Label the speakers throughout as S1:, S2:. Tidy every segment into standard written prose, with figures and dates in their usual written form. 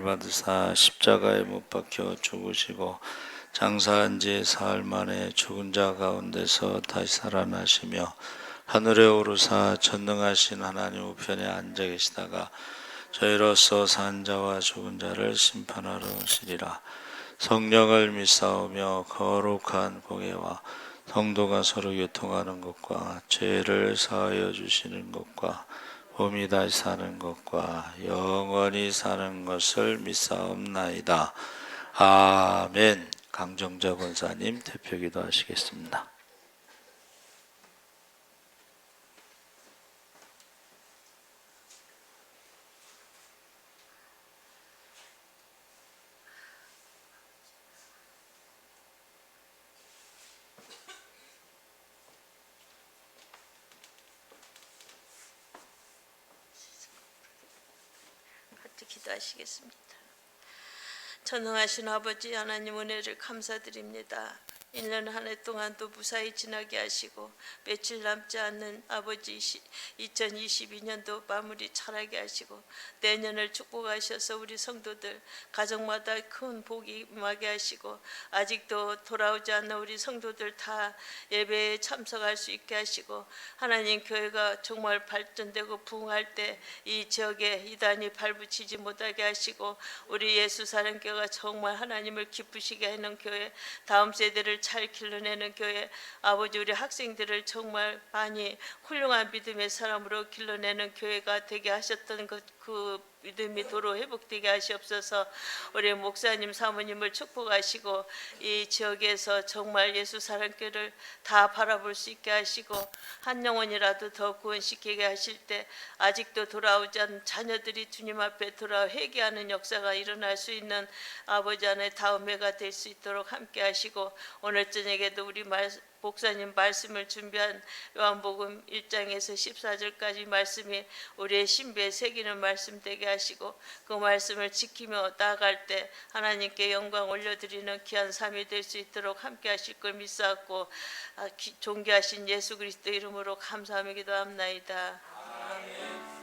S1: 받으사 십자가에 못 박혀 죽으시고 장사한 지 사흘 만에 죽은 자 가운데서 다시 살아나시며 하늘에 오르사 전능하신 하나님 우편에 앉아 계시다가 저희로서 산 자와 죽은 자를 심판하러 오시리라. 성령을 믿사오며 거룩한 공예와 성도가 서로 교통하는 것과 죄를 사하여 주시는 것과 몸이 다시 사는 것과 영원히 사는 것을 믿사옵나이다. 아멘. 강정자 권사님 대표기도 하시겠습니다.
S2: 기도하시겠습니다. 전능하신 아버지 하나님 은혜를 감사드립니다. 1년 한 해 동안 또 무사히 지나게 하시고 며칠 남지 않는 아버지 2022년도 마무리 잘하게 하시고 내년을 축복하셔서 우리 성도들 가정마다 큰 복이 임하게 하시고 아직도 돌아오지 않는 우리 성도들 다 예배에 참석할 수 있게 하시고 하나님 교회가 정말 발전되고 부흥할 때 이 지역에 이단이 발붙이지 못하게 하시고 우리 예수사랑교회가 정말 하나님을 기쁘시게 하는 교회, 다음 세대를 잘 길러내는 교회, 아버지 우리 학생들을 정말 많이 훌륭한 믿음의 사람으로 길러내는 교회가 되게 하셨던 그 믿음이 도로 회복되게 하시옵소서. 우리 목사님 사모님을 축복하시고 이 지역에서 정말 예수 사랑교회를 다 바라볼 수 있게 하시고 한 영혼이라도 더 구원시키게 하실 때 아직도 돌아오지 않은 자녀들이 주님 앞에 돌아와 회개하는 역사가 일어날 수 있는 아버지 안에 다음 해가 될 수 있도록 함께 하시고 오늘 저녁에도 우리 목사님 말씀을 준비한 요한복음 1장에서 14절까지 말씀이 우리의 신비에 새기는 말씀 되게 하시고 그 말씀을 지키며 나아갈 때 하나님께 영광 올려드리는 귀한 삶이 될 수 있도록 함께 하실 걸 믿사옵고 존귀하신 예수 그리스도 이름으로 감사하며 기도합나이다. 아멘.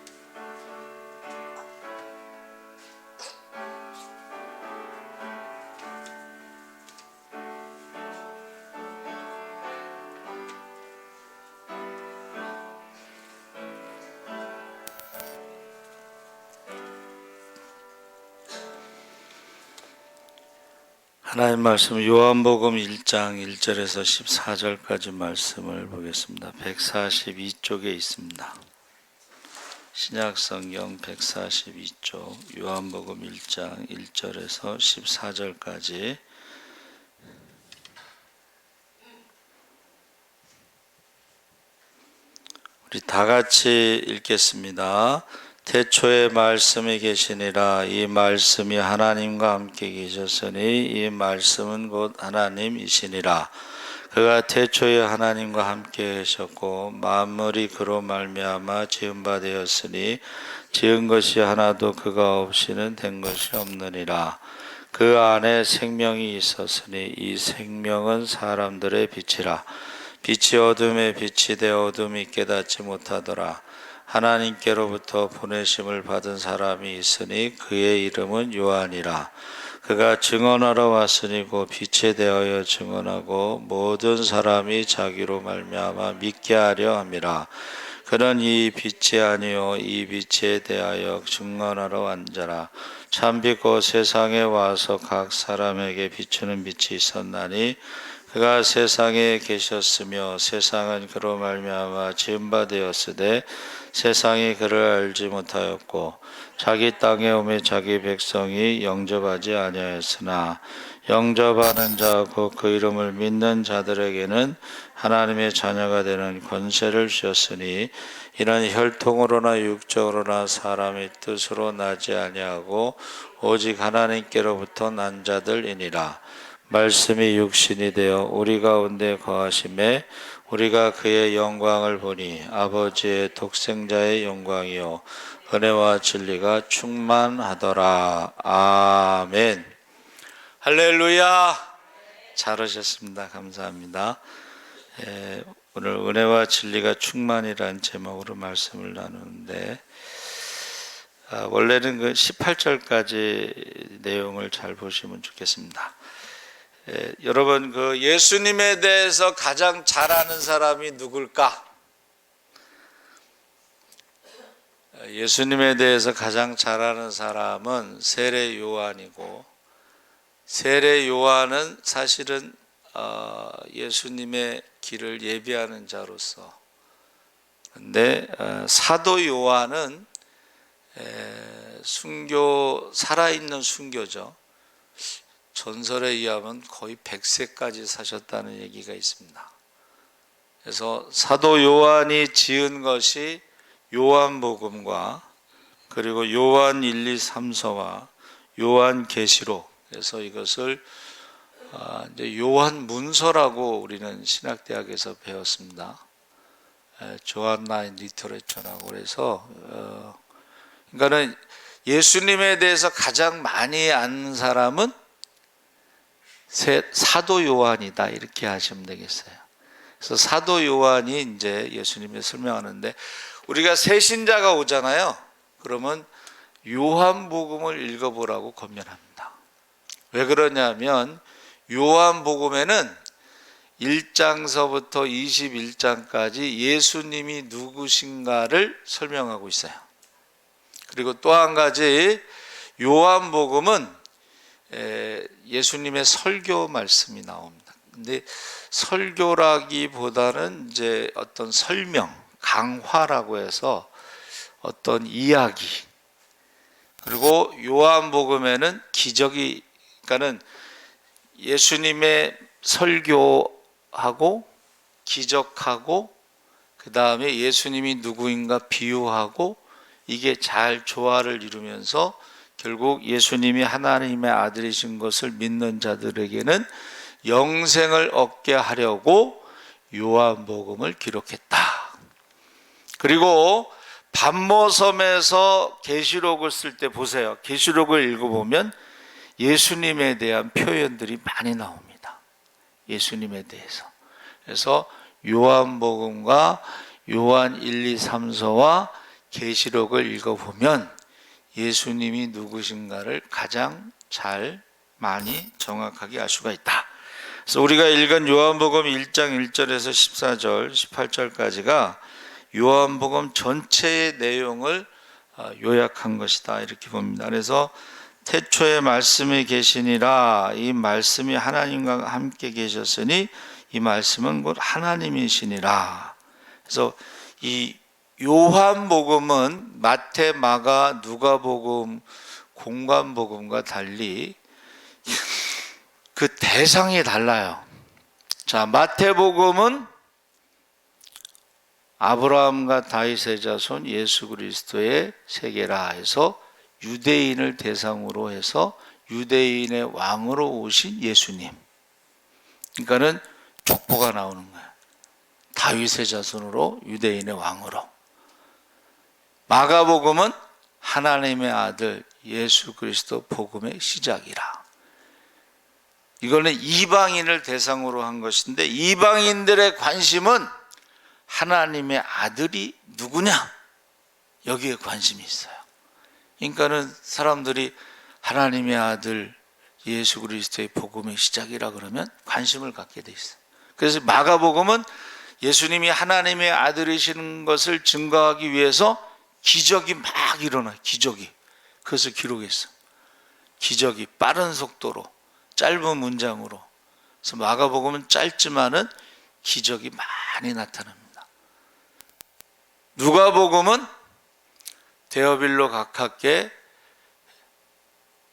S1: 하나님 말씀 요한복음 1장 1절에서 14절까지 말씀을 보겠습니다. 142쪽에 있습니다. 신약성경 142쪽 요한복음 1장 1절에서 14절까지 우리 다 같이 읽겠습니다. 태초에 말씀이 계시니라. 이 말씀이 하나님과 함께 계셨으니 이 말씀은 곧 하나님이시니라. 그가 태초에 하나님과 함께 계셨고 만물이 그로 말미암아 지은 바 되었으니 지은 것이 하나도 그가 없이는 된 것이 없느니라. 그 안에 생명이 있었으니 이 생명은 사람들의 빛이라. 빛이 어둠에 빛이 되어 어둠이 깨닫지 못하더라. 하나님께로부터 보내심을 받은 사람이 있으니 그의 이름은 요한이라. 그가 증언하러 왔으니 곧 빛에 대하여 증언하고 모든 사람이 자기로 말미암아 믿게 하려 함이라. 그는 이 빛이 아니요 이 빛에 대하여 증언하러 온 자라. 참빛 곧 세상에 와서 각 사람에게 비추는 빛이 있었나니 그가 세상에 계셨으며 세상은 그로 말미암아 지은 바 되었으되 세상이 그를 알지 못하였고 자기 땅에 오매 자기 백성이 영접하지 아니하였으나 영접하는 자 곧 그 이름을 믿는 자들에게는 하나님의 자녀가 되는 권세를 주셨으니 이는 혈통으로나 육적으로나 사람의 뜻으로 나지 아니하고 오직 하나님께로부터 난 자들이니라. 말씀이 육신이 되어 우리 가운데 거하심에 우리가 그의 영광을 보니 아버지의 독생자의 영광이요 은혜와 진리가 충만하더라. 아멘. 할렐루야. 잘하셨습니다. 감사합니다. 오늘 은혜와 진리가 충만이라는 제목으로 말씀을 나누는데 원래는 그 18절까지 내용을 잘 보시면 좋겠습니다. 여러분, 그 예수님에 대해서 가장 잘 아는 사람이 누굴까? 예수님에 대해서 가장 잘 아는 사람은 세례 요한이고, 세례 요한은 사실은 예수님의 길을 예비하는 자로서, 근데 사도 요한은 순교, 살아있는 순교죠. 전설에 의하면 거의 100세까지 사셨다는 얘기가 있습니다. 그래서 사도 요한이 지은 것이 요한복음과 그리고 요한 1, 2, 3서와 요한계시록, 그래서 이것을 이제 요한문서라고 우리는 신학대학에서 배웠습니다. 조한나인 리터레처라고 그래서 그러니까는 예수님에 대해서 가장 많이 아는 사람은 사도 요한이다, 이렇게 하시면 되겠어요. 그래서 사도 요한이 이제 예수님을 설명하는데, 우리가 새신자가 오잖아요. 그러면 요한복음을 읽어보라고 권면합니다. 왜 그러냐면 요한복음에는 1장서부터 21장까지 예수님이 누구신가를 설명하고 있어요. 그리고 또 한 가지, 요한복음은 예수님의 설교 말씀이 나옵니다. 근데 설교라기보다는 이제 어떤 설명, 강화라고 해서 어떤 이야기, 그리고 요한복음에는 기적이, 그러니까는 예수님의 설교하고 기적하고 그 다음에 예수님이 누구인가 비유하고, 이게 잘 조화를 이루면서 결국 예수님이 하나님의 아들이신 것을 믿는 자들에게는 영생을 얻게 하려고 요한복음을 기록했다. 그리고 반모섬에서 계시록을 쓸 때 보세요. 계시록을 읽어보면 예수님에 대한 표현들이 많이 나옵니다. 예수님에 대해서. 그래서 요한복음과 요한 1, 2, 3서와 계시록을 읽어보면 예수님이 누구신가를 가장 잘 많이 정확하게 알 수가 있다. 그래서 우리가 읽은 요한복음 1장 1절에서 14절, 18절까지가 요한복음 전체의 내용을 요약한 것이다, 이렇게 봅니다. 그래서 태초에 말씀이 계시니라, 이 말씀이 하나님과 함께 계셨으니 이 말씀은 곧 하나님이시니라. 그래서 이 요한복음은 마태, 마가, 누가복음, 공관복음과 달리 그 대상이 달라요. 자, 마태복음은 아브라함과 다윗의 자손 예수 그리스도의 세계라 해서 유대인을 대상으로 해서 유대인의 왕으로 오신 예수님, 그러니까는 족보가 나오는 거예요. 다윗의 자손으로 유대인의 왕으로. 마가복음은 하나님의 아들 예수 그리스도 복음의 시작이라. 이거는 이방인을 대상으로 한 것인데, 이방인들의 관심은 하나님의 아들이 누구냐, 여기에 관심이 있어요. 그러니까는 사람들이 하나님의 아들 예수 그리스도의 복음의 시작이라 그러면 관심을 갖게 돼 있어요. 그래서 마가복음은 예수님이 하나님의 아들이시는 것을 증거하기 위해서 기적이 막 일어나요. 기적이. 그래서 기록했어. 기적이 빠른 속도로, 짧은 문장으로. 그래서 마가복음은 짧지만은 기적이 많이 나타납니다. 누가복음은 데어빌로 가깝게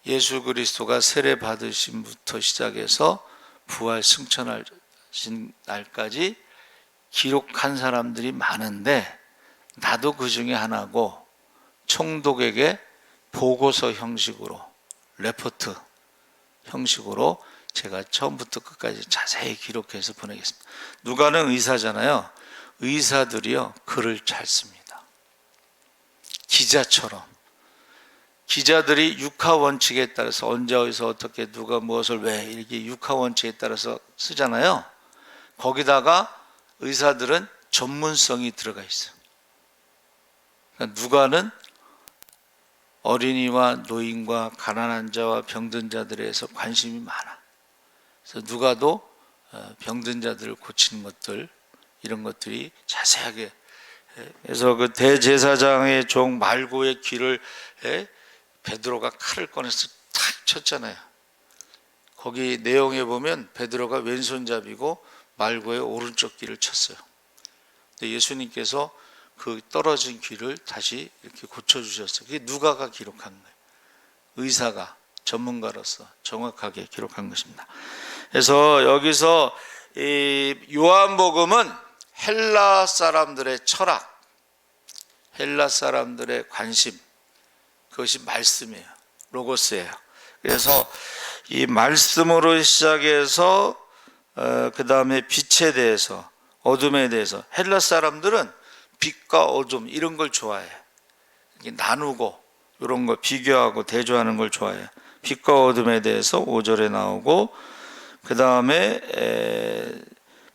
S1: 예수 그리스도가 세례 받으심부터 시작해서 부활 승천하신 날까지 기록한 사람들이 많은데, 나도 그 중에 하나고, 총독에게 보고서 형식으로, 레포트 형식으로 제가 처음부터 끝까지 자세히 기록해서 보내겠습니다. 누가는 의사잖아요. 의사들이요, 글을 잘 씁니다. 기자처럼. 기자들이 육하 원칙에 따라서 언제 어디서 어떻게 누가 무엇을 왜 이렇게 육하 원칙에 따라서 쓰잖아요. 거기다가 의사들은 전문성이 들어가 있어요. 그러니까 누가는 어린이와 노인과 가난한 자와 병든 자들에 대해서 관심이 많아. 그래서 누가도 병든 자들을 고치는 것들, 이런 것들이 자세하게. 그래서 그 대제사장의 종 말고의 귀를 베드로가 칼을 꺼내서 탁 쳤잖아요. 거기 내용에 보면 베드로가 왼손잡이고 말고의 오른쪽 귀를 쳤어요. 근데 예수님께서 그 떨어진 귀를 다시 이렇게 고쳐주셨어요. 그게 누가가 기록한 거예요. 의사가, 전문가로서 정확하게 기록한 것입니다. 그래서 여기서 이 요한복음은 헬라 사람들의 철학, 헬라 사람들의 관심, 그것이 말씀이에요. 로고스예요. 그래서 이 말씀으로 시작해서 그 다음에 빛에 대해서, 어둠에 대해서, 헬라 사람들은 빛과 어둠 이런 걸 좋아해요. 나누고 이런 거 비교하고 대조하는 걸 좋아해요. 빛과 어둠에 대해서 5절에 나오고, 그 다음에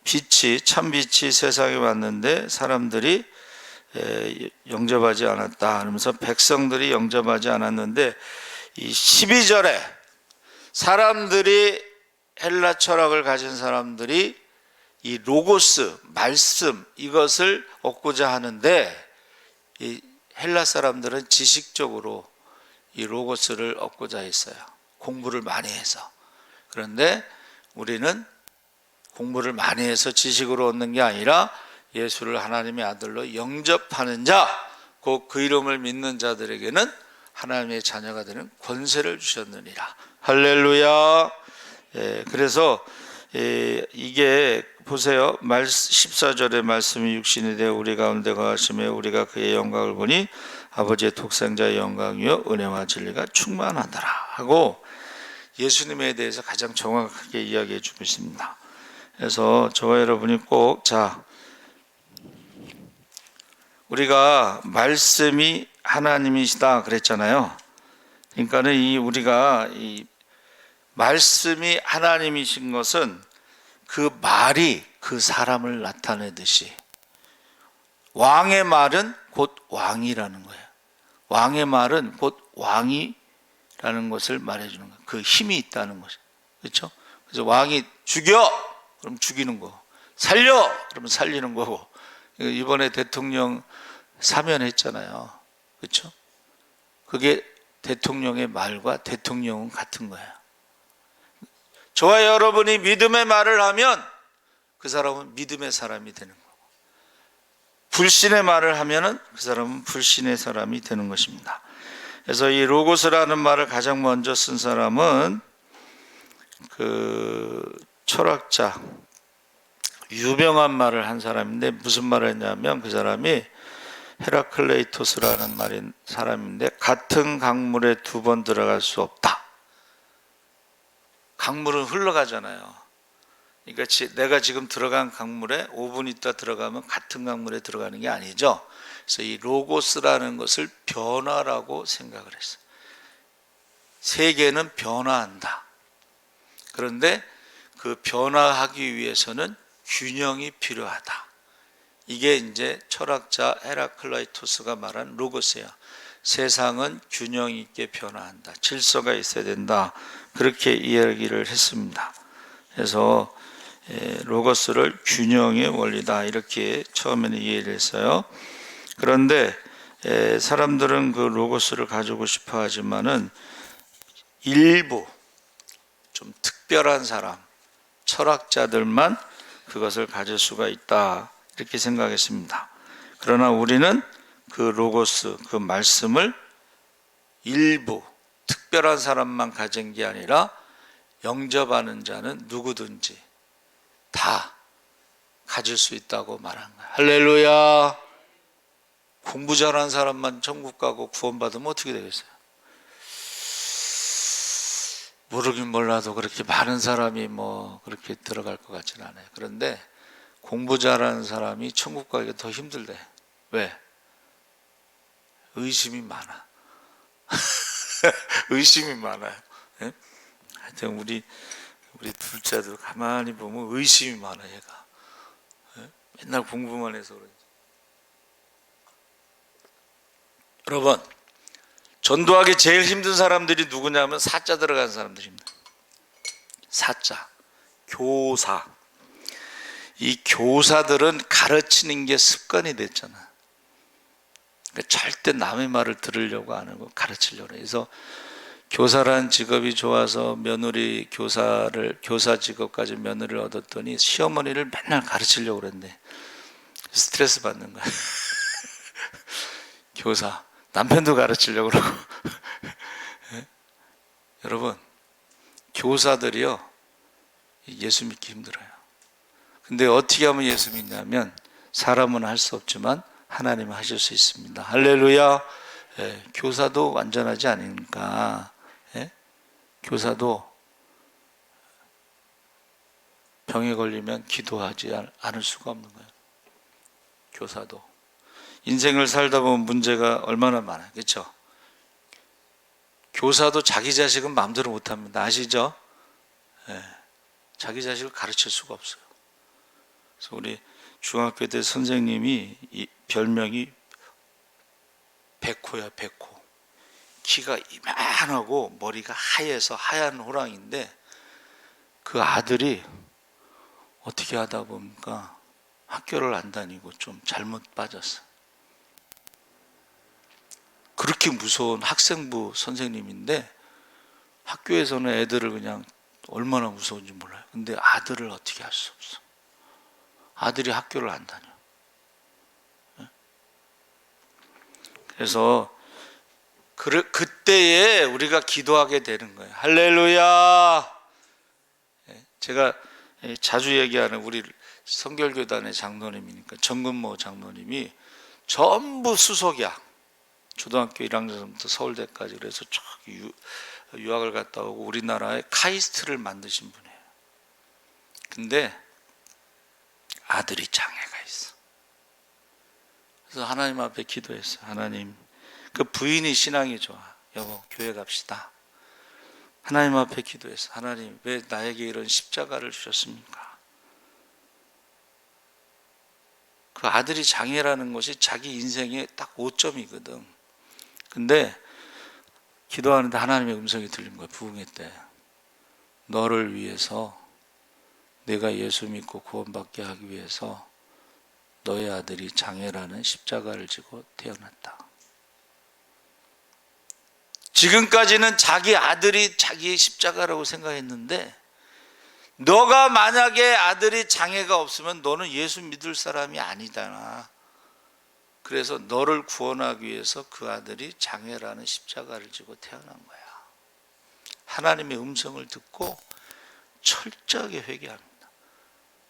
S1: 빛이, 참 빛이 세상에 왔는데 사람들이 영접하지 않았다 하면서 백성들이 영접하지 않았는데, 이 12절에 사람들이, 헬라 철학을 가진 사람들이 이 로고스, 말씀, 이것을 얻고자 하는데, 이 헬라 사람들은 지식적으로 이 로고스를 얻고자 했어요. 공부를 많이 해서. 그런데 우리는 공부를 많이 해서 지식으로 얻는 게 아니라 예수를 하나님의 아들로 영접하는 자, 곧 그 이름을 믿는 자들에게는 하나님의 자녀가 되는 권세를 주셨느니라. 할렐루야. 그래서 이게 보세요. 14절의 말씀이 육신이 되어 우리 가운데 거하시며 우리가 그의 영광을 보니 아버지의 독생자의 영광이요 은혜와 진리가 충만하더라 하고 예수님에 대해서 가장 정확하게 이야기해 주고 있습니다. 그래서 저와 여러분이 꼭, 우리가 말씀이 하나님이시다 그랬잖아요. 그러니까는 우리가 이 말씀이 하나님이신 것은 그 말이 그 사람을 나타내듯이, 왕의 말은 곧 왕이라는 거예요. 왕의 말은 곧 왕이라는 것을 말해주는 거예요. 그 힘이 있다는 것이죠. 그렇죠? 그래서 왕이 죽여! 그럼 죽이는 거고, 살려! 그러면 살리는 거고. 이번에 대통령 사면했잖아요. 그렇죠? 그게 대통령의 말과 대통령은 같은 거예요. 저와 여러분이 믿음의 말을 하면 그 사람은 믿음의 사람이 되는 거고, 불신의 말을 하면은 그 사람은 불신의 사람이 되는 것입니다. 그래서 이 로고스라는 말을 가장 먼저 쓴 사람은 그 철학자, 유명한 말을 한 사람인데, 무슨 말을 했냐면 그 사람이 헤라클레이토스라는 말인 사람인데, 같은 강물에 2번 들어갈 수 없다. 강물은 흘러가잖아요. 그러니까 내가 지금 들어간 강물에 5분 있다 들어가면 같은 강물에 들어가는 게 아니죠. 그래서 이 로고스라는 것을 변화라고 생각을 했어요. 세계는 변화한다. 그런데 그 변화하기 위해서는 균형이 필요하다. 이게 이제 철학자 헤라클레이토스가 말한 로고스예요. 세상은 균형 있게 변화한다. 질서가 있어야 된다. 그렇게 이야기를 했습니다. 그래서 로고스를 균형의 원리다 이렇게 처음에는 이해를 했어요. 그런데 사람들은 그 로고스를 가지고 싶어 하지만은 일부 좀 특별한 사람, 철학자들만 그것을 가질 수가 있다 이렇게 생각했습니다. 그러나 우리는 그 로고스, 그 말씀을 일부 특별한 사람만 가진 게 아니라 영접하는 자는 누구든지 다 가질 수 있다고 말한 거야. 할렐루야. 공부 잘하는 사람만 천국 가고 구원받으면 어떻게 되겠어요? 모르긴 몰라도 그렇게 많은 사람이 뭐 그렇게 들어갈 것 같지는 않아요. 그런데 공부 잘하는 사람이 천국 가기가 더 힘들대. 왜? 의심이 많아. 의심이 많아요. 예? 하여튼 우리 둘째도 가만히 보면 의심이 많아 얘가. 예? 맨날 공부만 해서 그런지. 여러분, 전도하기 제일 힘든 사람들이 누구냐면 사자 들어간 사람들입니다. 사자, 교사. 이 교사들은 가르치는 게 습관이 됐잖아. 그러니까 절대 남의 말을 들으려고 안 하고 가르치려고 해. 그래서 교사라는 직업이 좋아서 며느리 교사 직업까지 며느리를 얻었더니 시어머니를 맨날 가르치려고 그랬는데 스트레스 받는 거야. 교사, 남편도 가르치려고 그러고. 여러분, 교사들이요, 예수 믿기 힘들어요. 근데 어떻게 하면 예수 믿냐면, 사람은 할 수 없지만 하나님은 하실 수 있습니다. 할렐루야. 예, 교사도 완전하지 않으니까, 예? 교사도 병에 걸리면 기도하지 않을 수가 없는 거예요. 교사도. 인생을 살다 보면 문제가 얼마나 많아요. 그렇죠? 교사도 자기 자식은 마음대로 못합니다. 아시죠? 예, 자기 자식을 가르칠 수가 없어요. 그래서 우리 중학교 때 선생님이 별명이 백호야, 백호. 키가 이만하고 머리가 하얘서 하얀 호랑이인데 그 아들이 어떻게 하다 보니까 학교를 안 다니고 좀 잘못 빠졌어. 그렇게 무서운 학생부 선생님인데 학교에서는 애들을 그냥 얼마나 무서운지 몰라요. 근데 아들을 어떻게 할 수 없어. 아들이 학교를 안 다녀. 그래서 그때에 우리가 기도하게 되는 거예요. 할렐루야. 제가 자주 얘기하는 우리 성결교단의 장로님이니까 정근모 장로님이 전부 수석이야. 초등학교 1학년부터 서울대까지. 그래서 저기 유학을 갔다 오고 우리나라에 카이스트를 만드신 분이에요. 근데 아들이 장애가 있어. 그래서 하나님 앞에 기도했어요. 하나님, 그 부인이 신앙이 좋아. 여보, 교회 갑시다. 하나님 앞에 기도했어. 하나님, 왜 나에게 이런 십자가를 주셨습니까? 그 아들이 장애라는 것이 자기 인생의 딱 5점이거든. 근데 기도하는데 하나님의 음성이 들린 거야. 부흥회 때. 너를 위해서, 내가 예수 믿고 구원받게 하기 위해서 너의 아들이 장애라는 십자가를 지고 태어났다. 지금까지는 자기 아들이 자기의 십자가라고 생각했는데 너가 만약에 아들이 장애가 없으면 너는 예수 믿을 사람이 아니잖아. 그래서 너를 구원하기 위해서 그 아들이 장애라는 십자가를 지고 태어난 거야. 하나님의 음성을 듣고 철저하게 회개합니다.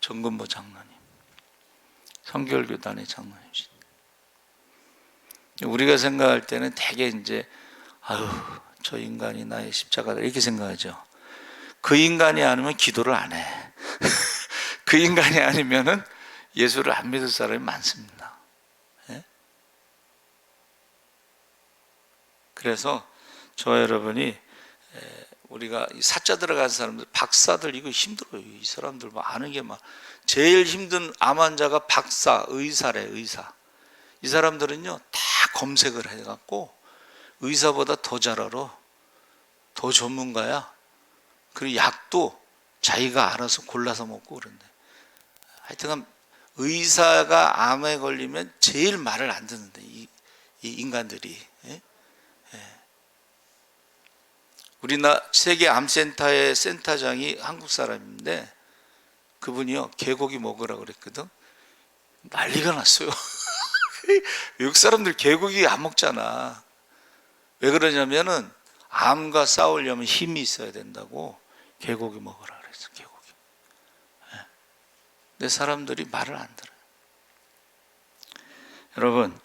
S1: 정근모 장로님, 성결교단의 장로님이신. 우리가 생각할 때는 되게 이제 아유, 저 인간이 나의 십자가다 이렇게 생각하죠. 그 인간이 아니면 기도를 안 해. 그 인간이 아니면은 예수를 안 믿을 사람이 많습니다. 예? 그래서 저와 여러분이 우리가 사자 들어간 사람들, 박사들 이거 힘들어요. 이 사람들 뭐 아는 게 막 제일 힘든 암 환자가 박사, 의사래, 의사. 이 사람들은요 다 검색을 해갖고 의사보다 더 잘 알아. 더 전문가야. 그리고 약도 자기가 알아서 골라서 먹고 그런데. 하여튼 의사가 암에 걸리면 제일 말을 안 듣는데 이 인간들이. 예? 예. 우리나라 세계 암센터의 센터장이 한국 사람인데 그분이요 개고기 먹으라고 그랬거든. 난리가 났어요. 외국 사람들 개고기 안 먹잖아. 왜 그러냐면은 암과 싸우려면 힘이 있어야 된다고 개고기 먹으라 그랬어. 개고기. 근데 사람들이 말을 안 들어요. 여러분,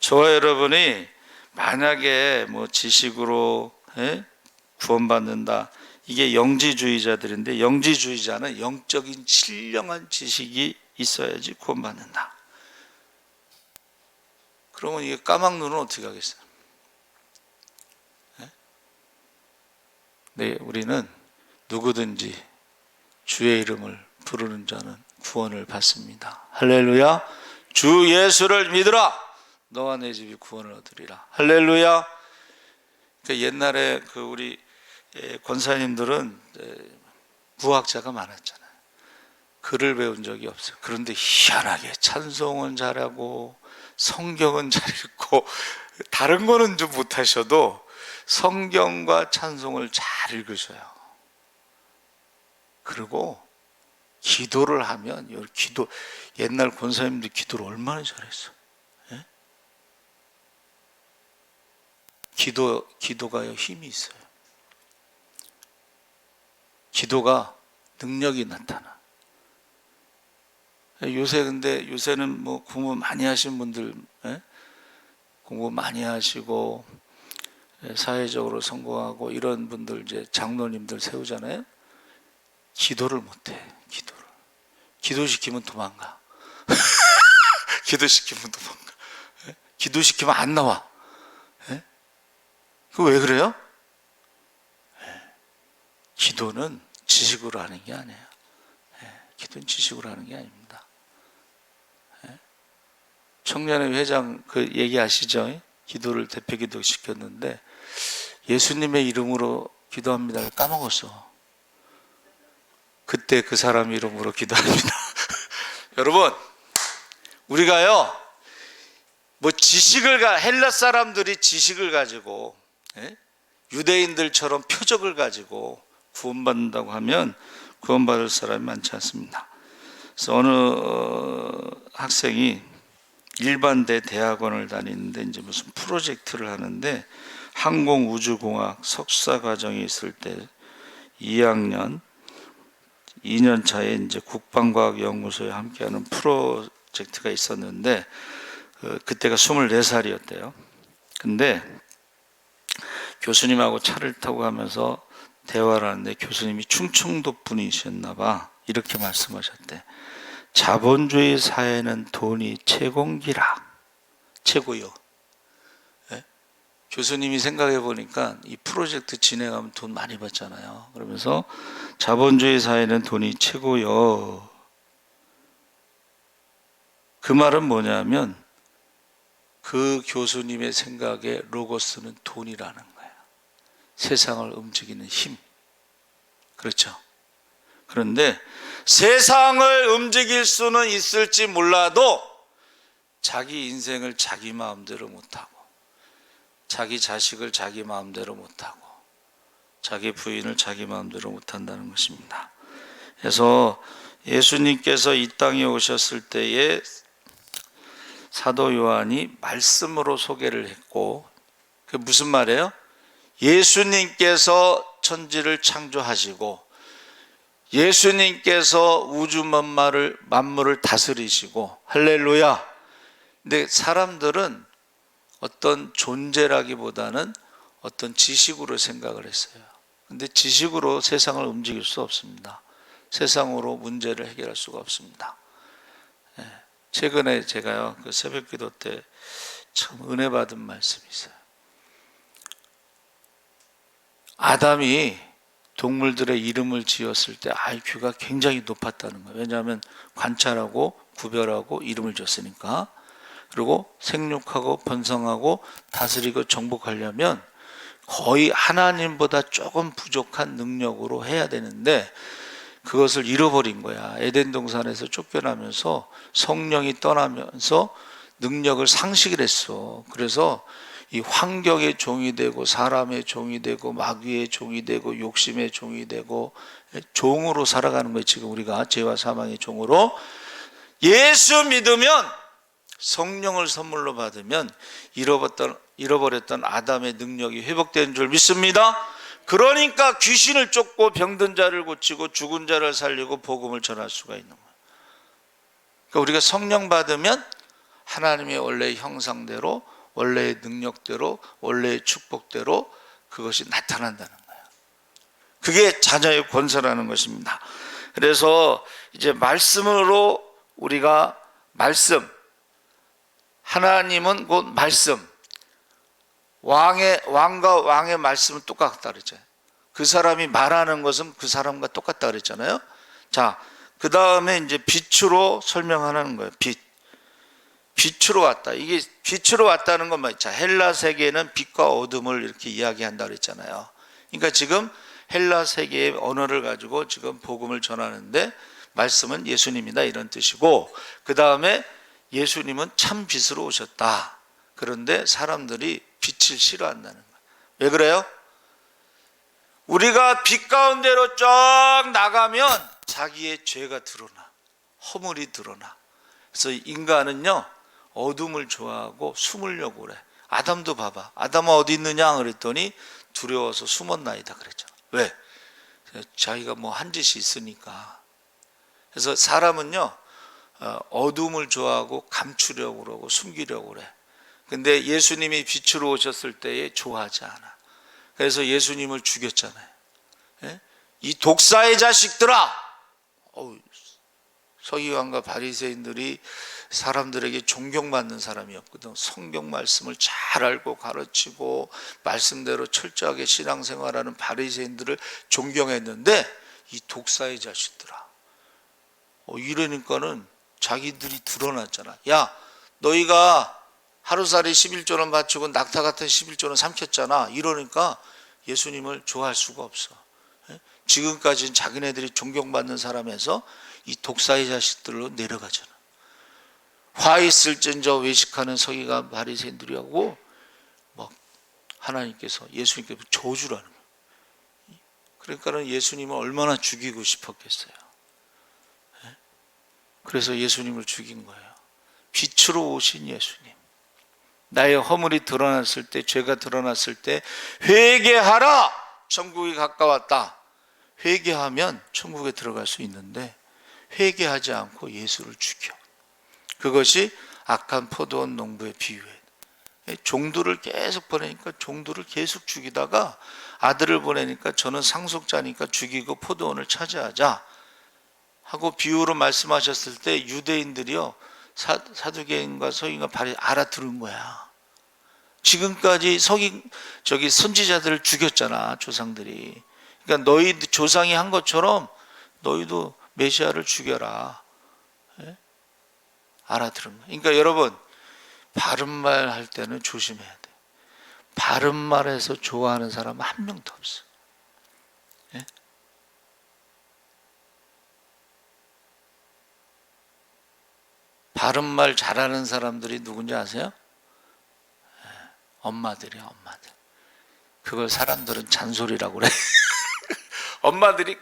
S1: 저와 여러분이 만약에 뭐 지식으로 구원받는다, 이게 영지주의자들인데, 영지주의자는 영적인 신령한 지식이 있어야지 구원받는다. 그러면 이게 까막눈은 어떻게 하겠어요? 네, 우리는 누구든지 주의 이름을 부르는 자는 구원을 받습니다. 할렐루야. 주 예수를 믿으라. 너와 내 집이 구원을 얻으리라. 할렐루야. 그 옛날에 그 우리 권사님들은 무학자가 많았잖아요. 글을 배운 적이 없어요. 그런데 희한하게 찬송은 잘하고 성경은 잘 읽고 다른 거는 좀 못하셔도 성경과 찬송을 잘 읽으셔요. 그리고 기도를 하면 옛날 권사님들 기도를 얼마나 잘했어. 예? 기도가요 힘이 있어요. 기도가 능력이 나타나. 요새는 뭐 공부 많이 하신 분들, 공부 많이 하시고 사회적으로 성공하고 이런 분들 이제 장로님들 세우잖아요. 기도를 못해. 기도시키면 도망가. 기도시키면 도망가. 기도시키면 안 나와. 그거 왜 그래요? 기도는 지식으로 하는 게 아니에요. 기도는 지식으로 하는 게 아닙니다. 청년회 회장 그 얘기하시죠? 기도를 대표 기도 시켰는데 예수님의 이름으로 기도합니다를 까먹었어. 그때 그 사람 이름으로 기도합니다. 여러분, 우리가요, 뭐 헬라 사람들이 지식을 가지고, 유대인들처럼 표적을 가지고 구원받는다고 하면 구원받을 사람이 많지 않습니다. 그래서 어느 학생이 일반대 대학원을 다니는데 이제 무슨 프로젝트를 하는데 항공우주공학 석사 과정이 있을 때 2학년 2년 차에 이제 국방과학연구소에 함께하는 프로젝트가 있었는데 그때가 24살이었대요. 근데 교수님하고 차를 타고 가면서 대화를 하는데 교수님이 충청도 분이셨나 봐. 이렇게 말씀하셨대. 자본주의 사회는 돈이 최고기라. 최고요. 네? 교수님이 생각해 보니까 이 프로젝트 진행하면 돈 많이 받잖아요. 그러면서 자본주의 사회는 돈이 최고요. 그 말은 뭐냐면 그 교수님의 생각에 로고스는 돈이라는 거예요. 세상을 움직이는 힘. 그렇죠. 그런데 세상을 움직일 수는 있을지 몰라도 자기 인생을 자기 마음대로 못하고 자기 자식을 자기 마음대로 못하고 자기 부인을 자기 마음대로 못한다는 것입니다. 그래서 예수님께서 이 땅에 오셨을 때에 사도 요한이 말씀으로 소개를 했고 그게 무슨 말이에요? 예수님께서 천지를 창조하시고 예수님께서 우주 만물을 다스리시고 할렐루야. 근데 사람들은 어떤 존재라기보다는 어떤 지식으로 생각을 했어요. 근데 지식으로 세상을 움직일 수 없습니다. 세상으로 문제를 해결할 수가 없습니다. 최근에 제가요 그 새벽기도 때 참 은혜 받은 말씀이 있어요. 아담이 동물들의 이름을 지었을 때 IQ가 굉장히 높았다는 거예요. 왜냐하면 관찰하고 구별하고 이름을 줬으니까. 그리고 생육하고 번성하고 다스리고 정복하려면 거의 하나님보다 조금 부족한 능력으로 해야 되는데 그것을 잃어버린 거야. 에덴 동산에서 쫓겨나면서 성령이 떠나면서 능력을 상실을 했어. 그래서 이 환경의 종이 되고 사람의 종이 되고 마귀의 종이 되고 욕심의 종이 되고 종으로 살아가는 거예요. 지금 우리가 죄와 사망의 종으로. 예수 믿으면 성령을 선물로 받으면 잃어버렸던 아담의 능력이 회복되는 줄 믿습니다. 그러니까 귀신을 쫓고 병든 자를 고치고 죽은 자를 살리고 복음을 전할 수가 있는 거예요. 그러니까 우리가 성령 받으면 하나님의 원래의 형상대로 원래의 능력대로 원래의 축복대로 그것이 나타난다는 거예요. 그게 자녀의 권세라는 것입니다. 그래서 이제 말씀으로 우리가 하나님은 곧 말씀, 왕과 왕의 말씀은 똑같다 그랬잖아요. 그 사람이 말하는 것은 그 사람과 똑같다 그랬잖아요. 자, 그 다음에 이제 빛으로 설명하는 거예요. 빛. 빛으로 왔다. 이게 빛으로 왔다는 것만, 자, 헬라 세계는 빛과 어둠을 이렇게 이야기한다 그랬잖아요. 그러니까 지금 헬라 세계의 언어를 가지고 지금 복음을 전하는데 말씀은 예수님이다 이런 뜻이고, 그 다음에 예수님은 참 빛으로 오셨다. 그런데 사람들이 빛을 싫어한다는 거예요. 왜 그래요? 우리가 빛 가운데로 쫙 나가면 자기의 죄가 드러나, 허물이 드러나. 그래서 인간은요 어둠을 좋아하고 숨으려고 그래. 아담도 봐봐. 아담은 어디 있느냐 그랬더니 두려워서 숨었나이다 그랬잖아. 왜? 자기가 뭐 한 짓이 있으니까. 그래서 사람은요 어둠을 좋아하고 감추려고 그러고 숨기려고 그래. 근데 예수님이 빛으로 오셨을 때에 좋아하지 않아. 그래서 예수님을 죽였잖아요. 예? 이 독사의 자식들아! 서기관과 바리새인들이 사람들에게 존경받는 사람이었거든. 성경 말씀을 잘 알고 가르치고 말씀대로 철저하게 신앙생활하는 바리새인들을 존경했는데, 이 독사의 자식들아, 이러니까는 자기들이 드러났잖아. 야, 너희가 하루살이 11조는 바치고 낙타 같은 11조는 삼켰잖아. 이러니까 예수님을 좋아할 수가 없어. 지금까지는 자기네들이 존경받는 사람에서 이 독사의 자식들로 내려가잖아. 화 있을진저 외식하는 서기관 바리새인들이하고 막 하나님께서, 예수님께서 저주라는 거예요. 그러니까는 예수님을 얼마나 죽이고 싶었겠어요. 그래서 예수님을 죽인 거예요. 빛으로 오신 예수님. 나의 허물이 드러났을 때, 죄가 드러났을 때 회개하라! 천국이 가까웠다. 회개하면 천국에 들어갈 수 있는데 회개하지 않고 예수를 죽여. 그것이 악한 포도원 농부의 비유예요. 종들을 계속 보내니까 종들을 계속 죽이다가 아들을 보내니까 저는 상속자니까 죽이고 포도원을 차지하자 하고 비유로 말씀하셨을 때 유대인들이요 사두개인과 서기관과 알아들은 거야. 지금까지 선지자들을 죽였잖아, 조상들이. 그러니까 너희 조상이 한 것처럼 너희도 메시아를 죽여라. 알아들은 거야. 그러니까 여러분, 바른 말 할 때는 조심해야 돼. 바른 말해서 좋아하는 사람은 한 명도 없어. 바른 말 잘하는 사람들이 누군지 아세요? 엄마들이야, 엄마들. 그걸 사람들은 잔소리라고 그래. 엄마들이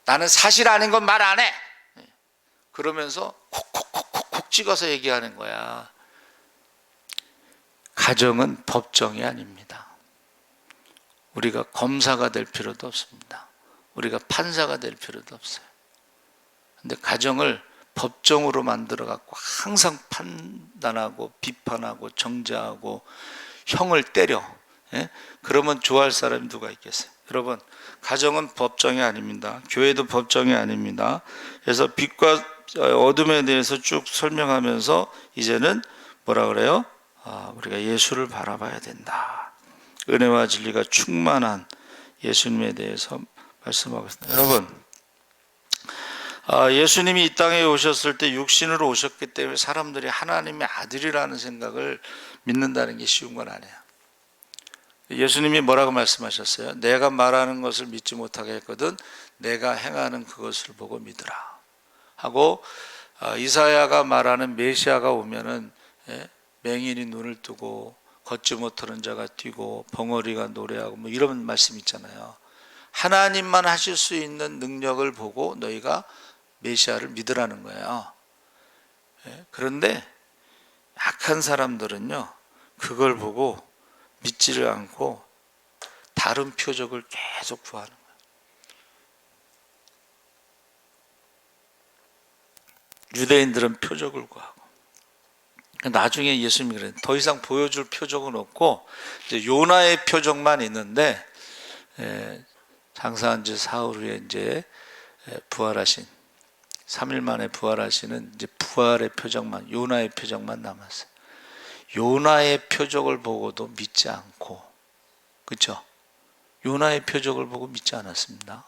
S1: 나는 사실 아닌 건 말 안 해. 그러면서 콕콕콕콕 찍어서 얘기하는 거야. 가정은 법정이 아닙니다. 우리가 검사가 될 필요도 없습니다. 우리가 판사가 될 필요도 없어요. 근데 가정을 법정으로 만들어 갖고 항상 판단하고 비판하고 정죄하고 형을 때려. 그러면 좋아할 사람이 누가 있겠어요? 여러분, 가정은 법정이 아닙니다. 교회도 법정이 아닙니다. 그래서 빛과 어둠에 대해서 쭉 설명하면서 이제는 뭐라 그래요? 우리가 예수를 바라봐야 된다. 은혜와 진리가 충만한 예수님에 대해서 말씀하고 있습니다. 여러분, 예수님이 이 땅에 오셨을 때 육신으로 오셨기 때문에 사람들이 하나님의 아들이라는 생각을 믿는다는 게 쉬운 건 아니에요. 예수님이 뭐라고 말씀하셨어요? 내가 말하는 것을 믿지 못하게 했거든 내가 행하는 그것을 보고 믿으라 하고, 이사야가 말하는 메시아가 오면은 맹인이 눈을 뜨고 걷지 못하는 자가 뛰고 벙어리가 노래하고 뭐 이런 말씀 있잖아요. 하나님만 하실 수 있는 능력을 보고 너희가 메시아를 믿으라는 거예요. 그런데 악한 사람들은요 그걸 보고 믿지를 않고 다른 표적을 계속 구하는 거예요. 유대인들은 표적을 구하고, 나중에 예수님이 그래요. 더 이상 보여줄 표적은 없고 이제 요나의 표적만 있는데, 장사한 지 사흘 후에 이제 부활하신 3일 만에 부활하시는 이제 부활의 표적만, 요나의 표적만 남았어요. 요나의 표적을 보고도 믿지 않고, 그렇죠? 요나의 표적을 보고 믿지 않았습니다.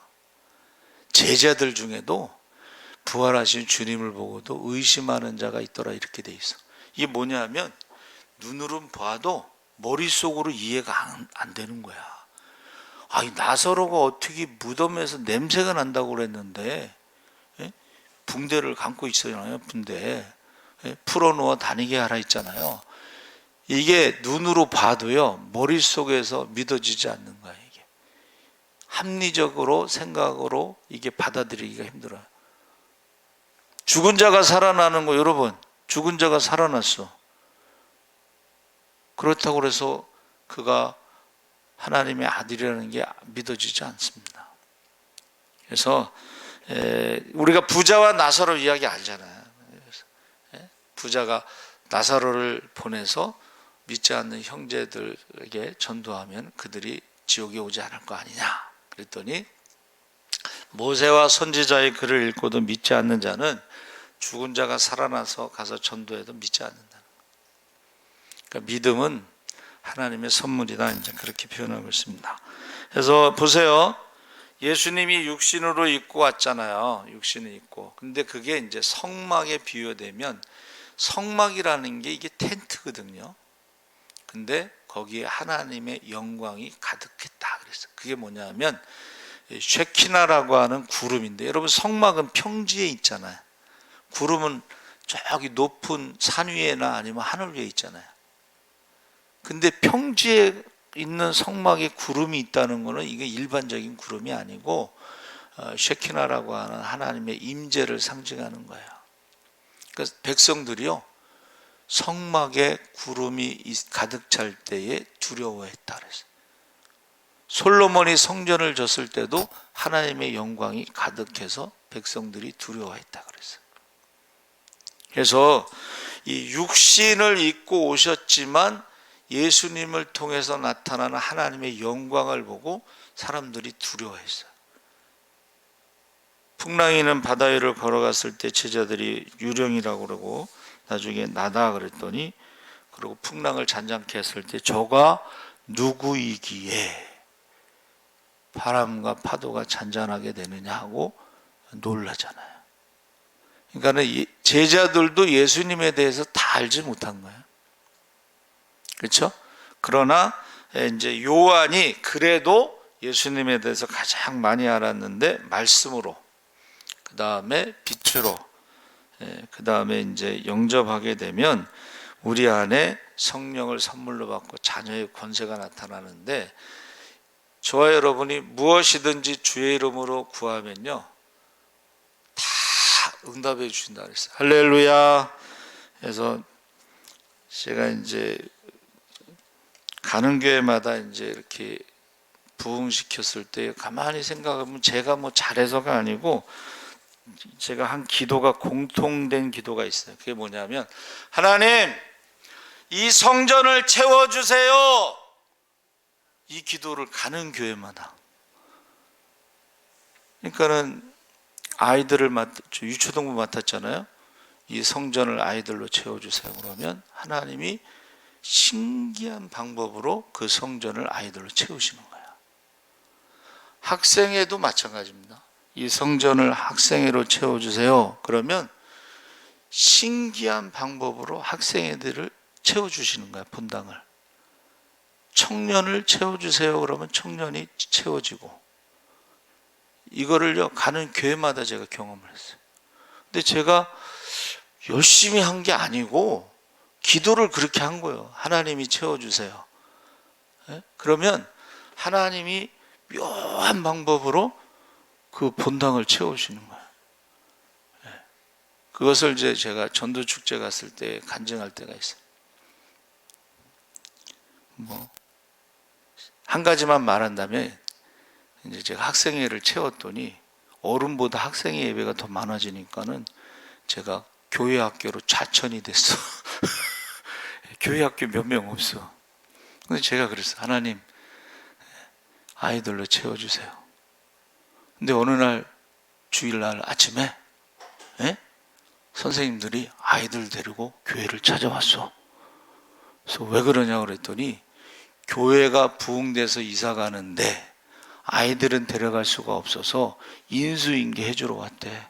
S1: 제자들 중에도 부활하신 주님을 보고도 의심하는 자가 있더라 이렇게 돼 있어. 이게 뭐냐면 눈으로 봐도 머릿속으로 이해가 안 되는 거야. 이 나사로가 어떻게 무덤에서 냄새가 난다고 그랬는데, 예? 붕대를 감고 있잖아요. 붕대. 예? 풀어놓아 다니게 하라 했잖아요. 이게 눈으로 봐도요, 머릿속에서 믿어지지 않는 거야, 이게. 합리적으로, 생각으로 이게 받아들이기가 힘들어요. 죽은 자가 살아나는 거, 여러분, 죽은 자가 살아났어. 그렇다고 해서 그가 하나님의 아들이라는 게 믿어지지 않습니다. 그래서 우리가 부자와 나사로 이야기 알잖아요. 부자가 나사로를 보내서 믿지 않는 형제들에게 전도하면 그들이 지옥에 오지 않을 거 아니냐 그랬더니, 모세와 선지자의 글을 읽고도 믿지 않는 자는 죽은 자가 살아나서 가서 전도해도 믿지 않는다는 거예요. 그러니까 믿음은 하나님의 선물이다, 이제 그렇게 표현하고 있습니다. 그래서 보세요. 예수님이 육신으로 입고 왔잖아요. 육신을 입고. 근데 그게 이제 성막에 비유되면, 성막이라는 게 이게 텐트거든요. 근데 거기에 하나님의 영광이 가득했다 그랬어요. 그게 뭐냐면 쉐키나라고 하는 구름인데, 여러분 성막은 평지에 있잖아요. 구름은 저기 높은 산 위에나 아니면 하늘 위에 있잖아요. 근데 평지에 있는 성막에 구름이 있다는 것은 이게 일반적인 구름이 아니고 쉐키나라고 하는 하나님의 임재를 상징하는 거예요. 그래서 백성들이요, 성막에 구름이 가득 찰 때에 두려워했다 그랬어요. 솔로몬이 성전을 졌을 때도 하나님의 영광이 가득해서 백성들이 두려워했다 그랬어요. 그래서 이 육신을 입고 오셨지만 예수님을 통해서 나타나는 하나님의 영광을 보고 사람들이 두려워했어요. 풍랑이는 바다 위를 걸어갔을 때 제자들이 유령이라고 그러고 나중에 나다 그랬더니, 그리고 풍랑을 잔잔케 했을 때 저가 누구이기에 바람과 파도가 잔잔하게 되느냐 하고 놀라잖아요. 그러니까 제자들도 예수님에 대해서 다 알지 못한 거예요. 그렇죠? 그러나 이제 요한이 그래도 예수님에 대해서 가장 많이 알았는데, 말씀으로, 그 다음에 빛으로, 그 다음에 이제 영접하게 되면 우리 안에 성령을 선물로 받고 자녀의 권세가 나타나는데, 저와 여러분이 무엇이든지 주의 이름으로 구하면요 다 응답해 주신다 그랬어요. 할렐루야. 그래서 제가 이제 가는 교회마다 이제 이렇게 부흥시켰을 때 가만히 생각하면 제가 뭐 잘해서가 아니고, 제가 한 기도가 공통된 기도가 있어요. 그게 뭐냐면, 하나님 이 성전을 채워주세요. 이 기도를 가는 교회마다. 그러니까는 아이들을 유초동부 맡았잖아요. 이 성전을 아이들로 채워주세요. 그러면 하나님이 신기한 방법으로 그 성전을 아이들로 채우시는 거예요. 학생회도 마찬가지입니다. 이 성전을 학생회로 채워주세요. 그러면 신기한 방법으로 학생회들을 채워주시는 거예요. 분당을. 청년을 채워주세요. 그러면 청년이 채워지고, 이거를요 가는 교회마다 제가 경험을 했어요. 근데 제가 열심히 한 게 아니고 기도를 그렇게 한 거예요. 하나님이 채워주세요. 그러면 하나님이 묘한 방법으로 그 본당을 채우시는 거예요. 그것을 이제 제가 전도축제 갔을 때 간증할 때가 있어요. 한 가지만 말한다면, 이제 제가 학생회를 채웠더니 어른보다 학생회 예배가 더 많아지니까는 제가 교회 학교로 좌천이 됐어. 교회 학교 몇 명 없어. 근데 제가 그랬어. 하나님 아이들로 채워주세요. 근데 어느 날 주일날 아침에 선생님들이 아이들 데리고 교회를 찾아왔어. 그래서 왜 그러냐고 그랬더니, 교회가 부흥돼서 이사 가는데 아이들은 데려갈 수가 없어서 인수인계 해주러 왔대.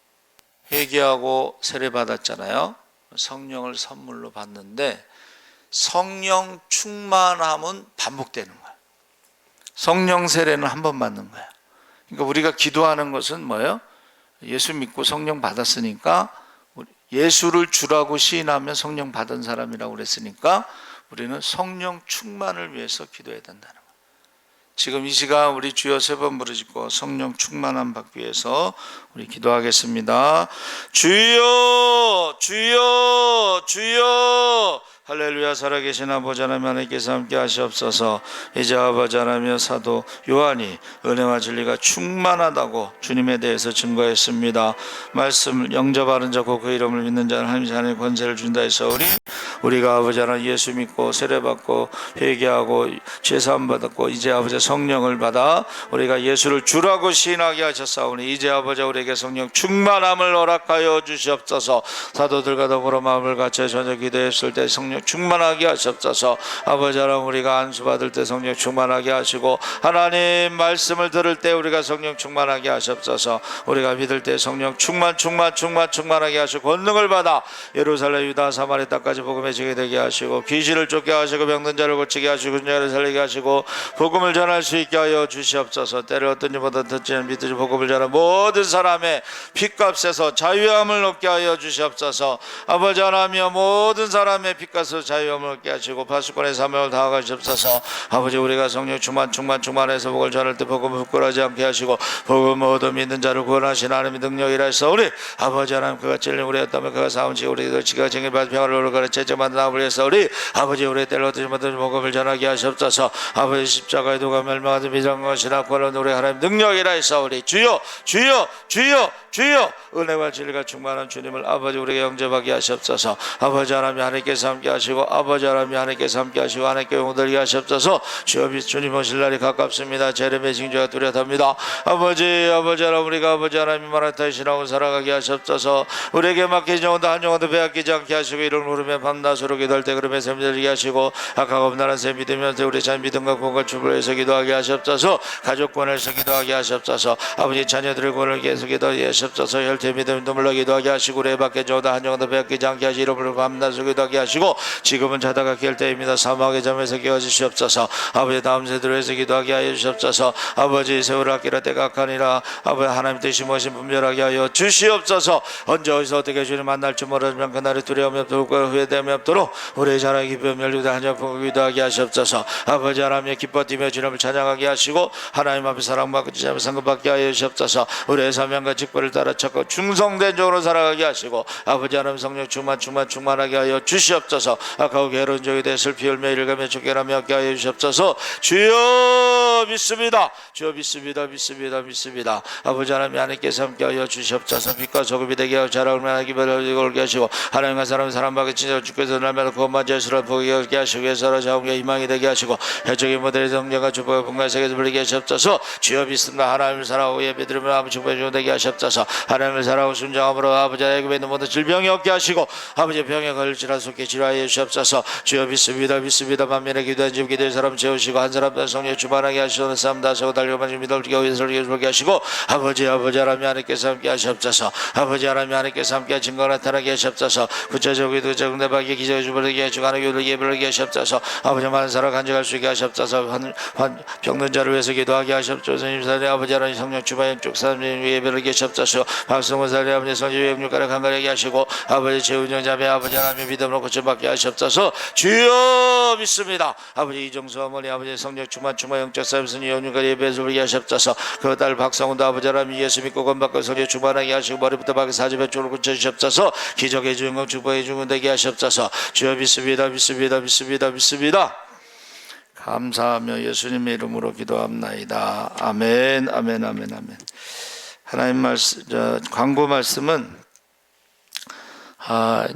S1: 회개하고 세례 받았잖아요. 성령을 선물로 받는데 성령 충만함은 반복되는 거예요. 성령 세례는 한 번 받는 거예요. 그러니까 우리가 기도하는 것은 뭐예요? 예수 믿고 성령 받았으니까 예수를 주라고 시인하면 성령 받은 사람이라고 그랬으니까 우리는 성령 충만을 위해서 기도해야 된다는 거예요. 지금 이 시간 우리 주여 3번 부르짖고 성령 충만함 받기 위해서 우리 기도하겠습니다. 주여 주여 주여. 할렐루야. 살아계신 아버지 하나님, 하나님께서 함께 하시옵소서. 이제 아버지 하나님의 사도 요한이 은혜와 진리가 충만하다고 주님에 대해서 증거했습니다. 말씀을 영접하는 자고 그 이름을 믿는 자는 하나님의 권세를 준다 해서 우리가 아버지 하나님 예수 믿고 세례받고 회개하고 죄사함 받았고 이제 아버지 성령을 받아 우리가 예수를 주라고 시인하게 하셨사오니 이제 아버지 우리에게 성령 충만함을 허락하여 주시옵소서. 사도들과 더불어 마음을 같이 전혀 기도했을 때 성령 충만하게 하시옵소서. 아버지 하나님 우리가 안수 받을 때 성령 충만하게 하시고 하나님 말씀을 들을 때 우리가 성령 충만하게 하시옵소서. 우리가 믿을 때 성령 충만하게 하시고 권능을 받아 예루살렘 유다 사마리 땅까지 복음의 지게 되게 하시고 귀신을 쫓게 하시고 병든 자를 고치게 하시고 자를 살리게 하시고 복음을 전할 수 있게 하여 주시옵소서. 때를 어떤 이보다 듣지는 믿듯이 복음을 전하는 모든 사람의 핏값에서 자유함을 얻게 하여 주시옵소서. 아버지 하나님이여 모든 사람의 핏값에서 자유함을 얻게 하시고 파수꾼의 사명을 다하시옵소서. 아버지 우리가 성령 충만해서 복음을 전할 때 복음을 부끄러워하지 않게 하시고 복음 얻어 믿는 자를 구원하신 하나님의 능력이라 해서 우리 아버지 하나님 그가 찔린 우리였다면 그가 사온지 우리들 지가 쟁여받은 평화를 오르가라 제정받은 아버지 해서 우리 아버지 우리의 때를 얻지 못한 복음을 전하게 하시옵소서. 아버지 십자가의 도가 멸망하듯 비장한 것이나 구원은 우리 하나님 능력이라 해서 우리 주여 은혜와 진리가 충만한 주님을 아버지 우리에게 영접하게 하시옵소서. 아버지 하나님 하나님께서 함께 하시고 아버지 하나님 하나님께서 함께 하시고 하나님께 영광들게 하시옵소서. 주여 주님 오실 날이 가깝습니다. 재림의 징조가 뚜렷합니다. 아버지 하나님 우리가 아버지 하나님 말한 타의 신앙을 살아가게 하시옵소서. 우리에게 맡기지 영혼도 한 영혼도 빼앗기지 않게 하시고 이를 물으며 밤낮으로 기도할 때 그러면 샘 들게 하시고 악하고 없나는 샘 믿으면서 우리 자 믿음과 구원과 축복을 기도하게 하시옵소서. 가족 구원에서 기도하게 하시옵소서. 아버지 자녀들의 구원을 계속 기도하게 하시옵소서. 혈태 믿음 눈물로 기도하게 하시고 우리의 밖에 저보다 한 영혼도 빼앗기지 않게 하시고 이름으로 밤낮으로 기도하게 하시고 지금은 자다가 깰 때입니다. 사막의 잠에서 깨워주시옵소서. 아버지 다음 세대로 해서 기도하게 하여 주시옵소서. 아버지 세월을 아끼라 때가 악하니라. 아버지 하나님 뜻이 무엇인 분별하게 하여 주시옵소서. 언제 어디서 어떻게 주님 만날 줄 모르지만 그날이 두려움이 없도록 후회됨이 없도록 우리의 자랑이 기쁨 열리다 한영풍 기도하게 하시옵소서. 아버지 하나님의 기뻐 뛰며 주님을 찬양하게 하시고 하나님 앞에 사랑받고 주님을 상급받게 하여 주시옵소서. 우리의 사명과 직분을 따라 찾고 충성된 종으로 살아가게 하시고 아버지 하나님 성령 충만하게 하여 주시옵소서. 악하고 게으른 종이 되어 슬피 열매 일가며 쫓겨나며 얻게 하여 주시옵소서. 주여 믿습니다. 주여 믿습니다. 아버지 하나님 하나님께서 함께 하여 주시옵소서. 빛과 소금이 되게 하여 자랑을 만하게 기별을 걸게 하시고 하나님과 사람은 사람밖에 진짜 주께서 날마다 그것만 예수를 보게 하게 하시고 예수를 자원과 희망이 되게 하시고 해적의 모델의 성령과 주복의 분과 세계에서 불리게 하시옵소서. 주여 믿습니다. 하나님을 사랑하고 예배드리며 아버지 주복의 되게 하시옵소서. 하나님을 사랑하고 순종함으로 아버지 애굽에 있는 모든 질병이 없게 하시고 아버지 병에 걸릴지라 속게 치료하여 주시옵소서. 주여 믿습니다. 만민의 기도한 집 기도의 사람 채우시고 한 사람당 성령 주반하게 하시고 싸움 다세고 달려만 믿을 지켜 위해서를 보게 하시고 아버지 하나님 하나님께서 함께 하시옵소서. 아버지 하나님 하나님께서 함께 증거 나타나게 하시옵소서. 구체적으로 응답하게 기적의 주벌하게 하시고 하나님의 예배를 하시옵소서. 아버지 많은 사람 간직할 수 있게 하시옵소서. 병든 자를 위해서 기도하게 하시옵소서. 임사님 아버지 하나님 성령 주바 영적 사람 예배를 하시옵소서. 박성원 사님 아버지 성령 영육가를 강건하게 하시고 아버지 재운영 자매 아버지 하나님의 믿음으로 고침받게 하시옵소서. 주여 믿습니다. 아버지 이정수 어머니 아버지 성령 충만 영적 사람 성령 영육가 예배를 부르게 하시옵소서. 그 딸 박성원도 아버지 하나님 예수 믿고 건받고 성령 충만하게 하시고 머리부터 발끝 사지배 쪽으로 고쳐주시옵소서. 기적의 주인공 축복의 주인공 되게 하시옵소서. 주여 믿습니다. 감사하며 예수님의 이름으로 기도합나이다. 아멘. 하나님 말씀, 광고 말씀은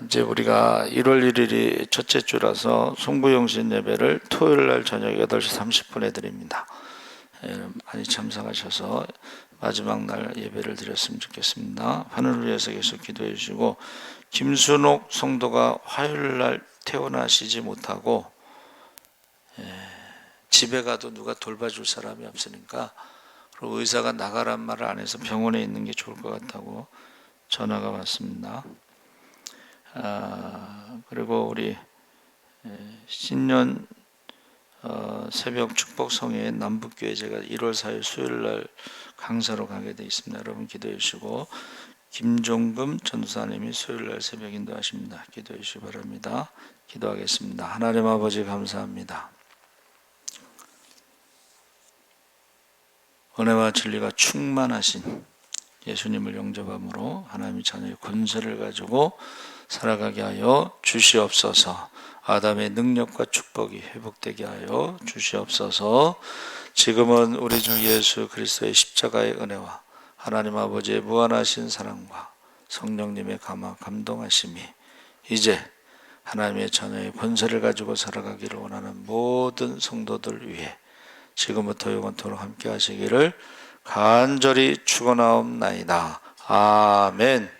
S1: 이제 우리가 1월 1일이 첫째 주라서 송구영신 예배를 토요일 날 저녁 8시 30분에 드립니다. 많이 참석하셔서 마지막 날 예배를 드렸으면 좋겠습니다. 하늘을 위해서 계속 기도해 주시고 김순옥 성도가 화요일 날 퇴원하시지 못하고 집에 가도 누가 돌봐줄 사람이 없으니까 그리고 의사가 나가란 말을 안 해서 병원에 있는 게 좋을 것 같다고 전화가 왔습니다. 그리고 우리 신년 새벽 축복성회 남북교회 제가 1월 4일 수요일날 강사로 가게 되어 있습니다. 여러분 기도해 주시고, 김종금 전도사님이 수요일날 새벽 인도하십니다. 기도해 주시기 바랍니다. 기도하겠습니다. 하나님 아버지 감사합니다. 은혜와 진리가 충만하신 예수님을 영접함으로 하나님의 자녀의 권세를 가지고 살아가게 하여 주시옵소서. 아담의 능력과 축복이 회복되게 하여 주시옵소서. 지금은 우리 주 예수 그리스도의 십자가의 은혜와 하나님 아버지의 무한하신 사랑과 성령님의 감동하심이 이제 하나님의 자녀의 권세를 가지고 살아가기를 원하는 모든 성도들 위해 지금부터 영원토록 함께 하시기를 간절히 축원하옵나이다. 아멘.